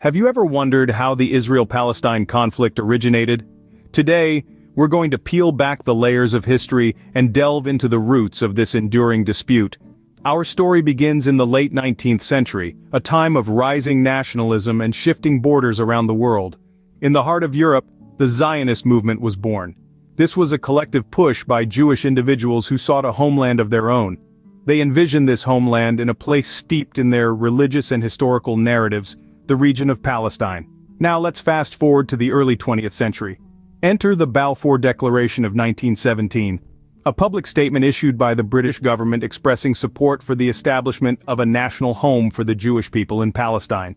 Have you ever wondered how the Israel-Palestine conflict originated? Today, we're going to peel back the layers of history and delve into the roots of this enduring dispute. Our story begins in the late 19th century, a time of rising nationalism and shifting borders around the world. In the heart of Europe, the Zionist movement was born. This was a collective push by Jewish individuals who sought a homeland of their own. They envisioned this homeland in a place steeped in their religious and historical narratives, the region of Palestine. Now let's fast forward to the early 20th century. Enter the Balfour Declaration of 1917, a public statement issued by the British government expressing support for the establishment of a national home for the Jewish people in Palestine.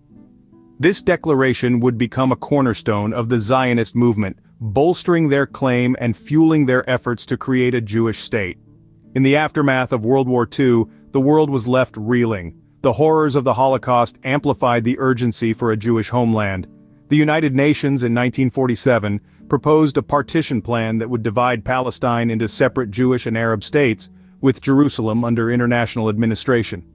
This declaration would become a cornerstone of the Zionist movement, bolstering their claim and fueling their efforts to create a Jewish state. In the aftermath of World War II, the world was left reeling. The horrors of the Holocaust amplified the urgency for a Jewish homeland. The United Nations in 1947 proposed a partition plan that would divide Palestine into separate Jewish and Arab states, with Jerusalem under international administration.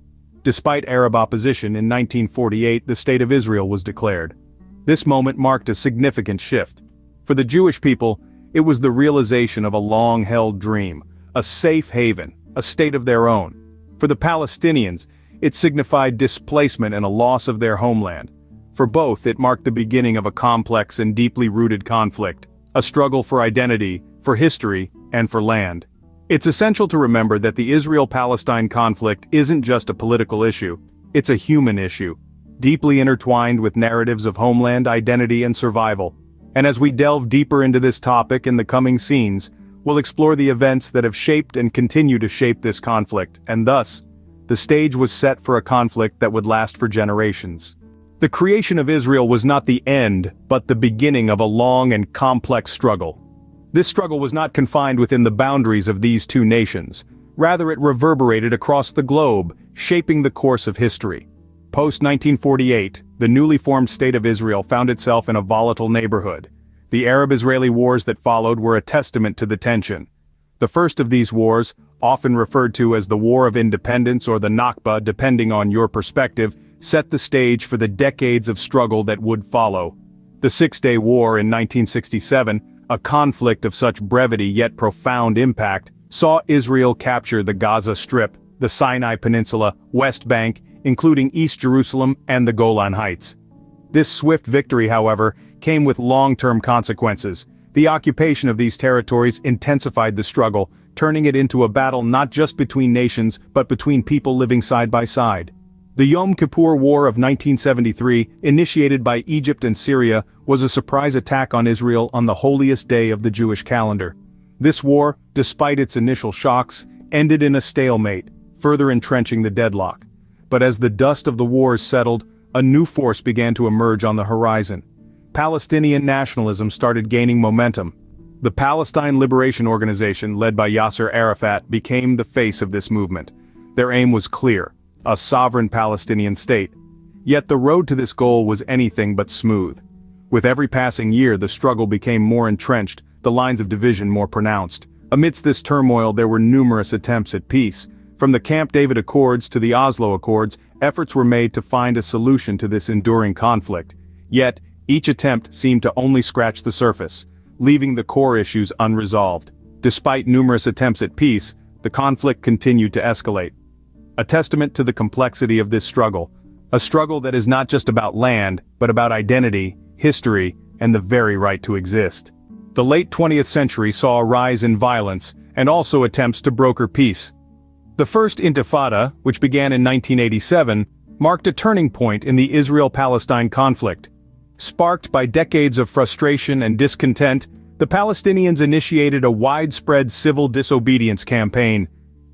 Despite Arab opposition, in 1948 the State of Israel was declared. This moment marked a significant shift. For the Jewish people, it was the realization of a long-held dream, a safe haven, a state of their own. For the Palestinians, it signified displacement and a loss of their homeland. For both, it marked the beginning of a complex and deeply rooted conflict, a struggle for identity, for history, and for land. It's essential to remember that the Israel-Palestine conflict isn't just a political issue, it's a human issue, deeply intertwined with narratives of homeland identity and survival. And as we delve deeper into this topic in the coming scenes, we'll explore the events that have shaped and continue to shape this conflict, and thus, the stage was set for a conflict that would last for generations. The creation of Israel was not the end, but the beginning of a long and complex struggle. This struggle was not confined within the boundaries of these two nations. Rather, it reverberated across the globe, shaping the course of history. Post-1948, the newly formed State of Israel found itself in a volatile neighborhood. The Arab-Israeli wars that followed were a testament to the tension. The first of these wars, often referred to as the War of Independence or the Nakba depending on your perspective, set the stage for the decades of struggle that would follow. The Six-Day War in 1967, a conflict of such brevity yet profound impact, saw Israel capture the Gaza Strip, the Sinai Peninsula, West Bank, including East Jerusalem and the Golan Heights. This swift victory, however, came with long-term consequences. The occupation of these territories intensified the struggle, turning it into a battle not just between nations but between people living side by side. The Yom Kippur War of 1973, initiated by Egypt and Syria, was a surprise attack on Israel on the holiest day of the Jewish calendar. This war, despite its initial shocks, ended in a stalemate, further entrenching the deadlock. But as the dust of the wars settled, a new force began to emerge on the horizon. Palestinian nationalism started gaining momentum. The Palestine Liberation Organization, led by Yasser Arafat, became the face of this movement. Their aim was clear: a sovereign Palestinian state. Yet the road to this goal was anything but smooth. With every passing year, the struggle became more entrenched, the lines of division more pronounced. Amidst this turmoil, there were numerous attempts at peace. From the Camp David Accords to the Oslo Accords, efforts were made to find a solution to this enduring conflict. Yet, each attempt seemed to only scratch the surface, leaving the core issues unresolved. Despite numerous attempts at peace, the conflict continued to escalate. A testament to the complexity of this struggle, a struggle that is not just about land, but about identity, history, and the very right to exist. The late 20th century saw a rise in violence, and also attempts to broker peace. The first Intifada, which began in 1987, marked a turning point in the Israel-Palestine conflict. Sparked by decades of frustration and discontent, the Palestinians initiated a widespread civil disobedience campaign.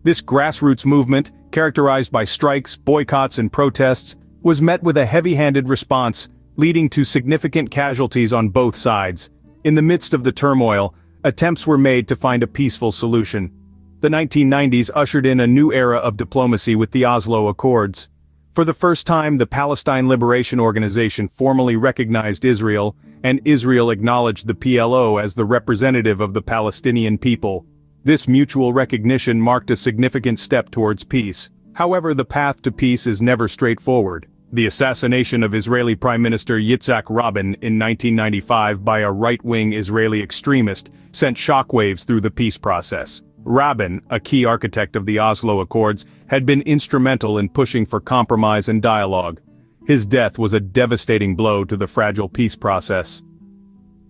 This grassroots movement, characterized by strikes, boycotts, and protests, was met with a heavy-handed response, leading to significant casualties on both sides. In the midst of the turmoil, attempts were made to find a peaceful solution. The 1990s ushered in a new era of diplomacy with the Oslo Accords. For the first time, the Palestine Liberation Organization formally recognized Israel, and Israel acknowledged the PLO as the representative of the Palestinian people. This mutual recognition marked a significant step towards peace. However, the path to peace is never straightforward. The assassination of Israeli Prime Minister Yitzhak Rabin in 1995 by a right-wing Israeli extremist sent shockwaves through the peace process. Rabin, a key architect of the Oslo Accords, had been instrumental in pushing for compromise and dialogue. His death was a devastating blow to the fragile peace process.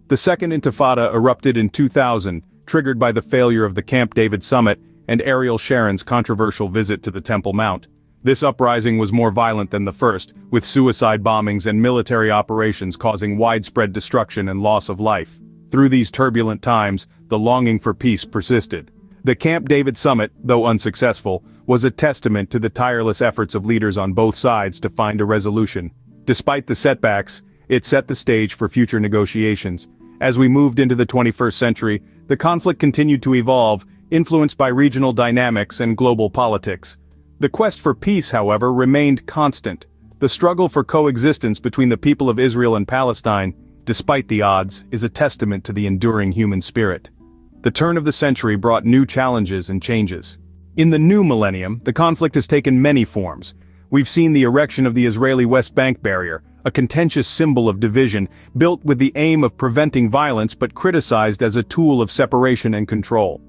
The Second Intifada erupted in 2000, triggered by the failure of the Camp David summit and Ariel Sharon's controversial visit to the Temple Mount. This uprising was more violent than the first, with suicide bombings and military operations causing widespread destruction and loss of life. Through these turbulent times, the longing for peace persisted. The Camp David summit, though unsuccessful, was a testament to the tireless efforts of leaders on both sides to find a resolution. Despite the setbacks, it set the stage for future negotiations. As we moved into the 21st century, the conflict continued to evolve, influenced by regional dynamics and global politics. The quest for peace, however, remained constant. The struggle for coexistence between the people of Israel and Palestine, despite the odds, is a testament to the enduring human spirit. The turn of the century brought new challenges and changes. In the new millennium, the conflict has taken many forms. We've seen the erection of the Israeli West Bank barrier, a contentious symbol of division, built with the aim of preventing violence but criticized as a tool of separation and control.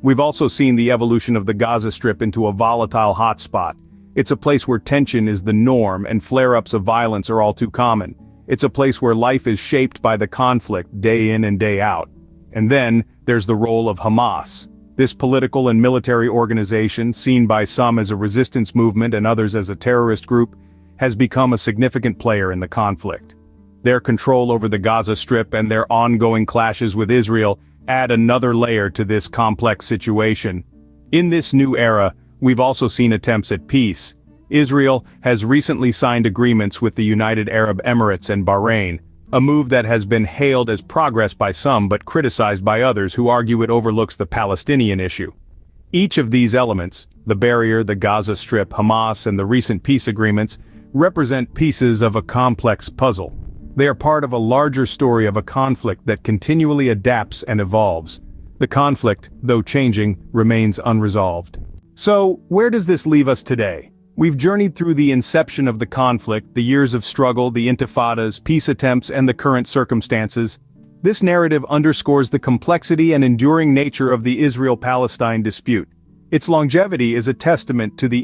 We've also seen the evolution of the Gaza Strip into a volatile hotspot. It's a place where tension is the norm and flare-ups of violence are all too common. It's a place where life is shaped by the conflict day in and day out. And then, there's the role of Hamas. This political and military organization, seen by some as a resistance movement and others as a terrorist group, has become a significant player in the conflict. Their control over the Gaza Strip and their ongoing clashes with Israel add another layer to this complex situation. In this new era, we've also seen attempts at peace. Israel has recently signed agreements with the United Arab Emirates and Bahrain, a move that has been hailed as progress by some but criticized by others who argue it overlooks the Palestinian issue. Each of these elements, the barrier, the Gaza Strip, Hamas, and the recent peace agreements, represent pieces of a complex puzzle. They are part of a larger story of a conflict that continually adapts and evolves. The conflict, though changing, remains unresolved. So, where does this leave us today? We've journeyed through the inception of the conflict, the years of struggle, the intifadas, peace attempts, and the current circumstances. This narrative underscores the complexity and enduring nature of the Israel-Palestine dispute. Its longevity is a testament to the